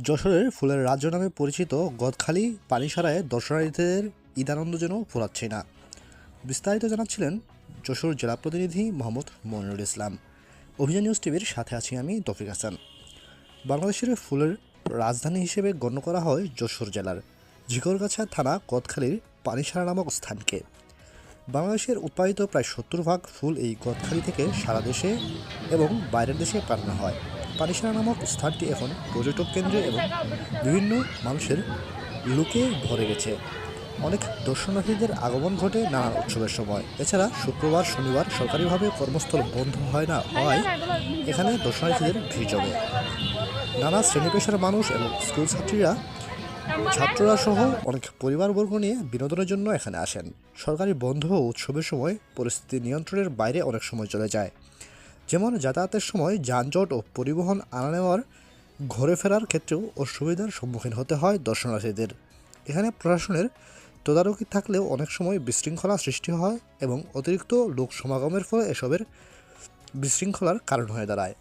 যশোরের ফুলের রাজ্য নামে পরিচিত গদখালি পানিসারায় দর্শনার্থীদের ঈদানন্দ যেন ফোরাচ্ছে না। বিস্তারিত জানাচ্ছিলেন যশোর জেলা প্রতিনিধি মোহাম্মদ মনিরুল ইসলাম। অভিযান নিউজ টিভির সাথে আছি আমি তৌফিক হাসান। বাংলাদেশের ফুলের রাজধানী হিসেবে গণ্য করা হয় যশোর জেলার ঝিকরগাছা থানা গদখালির পানিসারা নামক স্থানকে। বাংলাদেশের উৎপাদিত প্রায় 70% ফুল এই গদখালি থেকে সারা দেশে এবং বাইরের দেশে পাঠানো হয়। পানিসারা নামক স্থানটি এখন পর্যটক কেন্দ্রে এবং বিভিন্ন মানুষের লুকে ভরে গেছে। অনেক দর্শনার্থীদের আগমন ঘটে নানান উৎসবের সময়। এছাড়া শুক্রবার শনিবার সরকারিভাবে কর্মস্থল বন্ধ হয় না হওয়ায় এখানে দর্শনার্থীদের ভিড় জমে। নানা শ্রেণী পেশার মানুষ এবং স্কুল ছাত্ররা সহ অনেক পরিবারবর্গ নিয়ে বিনোদনের জন্য এখানে আসেন। সরকারি বন্ধ ও উৎসবের সময় পরিস্থিতি নিয়ন্ত্রণের বাইরে অনেক সময় চলে যায়, যেমন যাতায়াতের সময় যানজট ও পরিবহন আনা নেওয়ার ঘুরে ফেরার ক্ষেত্রেও অসুবিধার সম্মুখীন হতে হয় দর্শনার্থীদের। এখানে প্রশাসনের তদারকি থাকলেও অনেক সময় বিশৃঙ্খলা সৃষ্টি হয় এবং অতিরিক্ত লোক সমাগমের ফলে এসবের বিশৃঙ্খলার কারণ হয়ে দাঁড়ায়।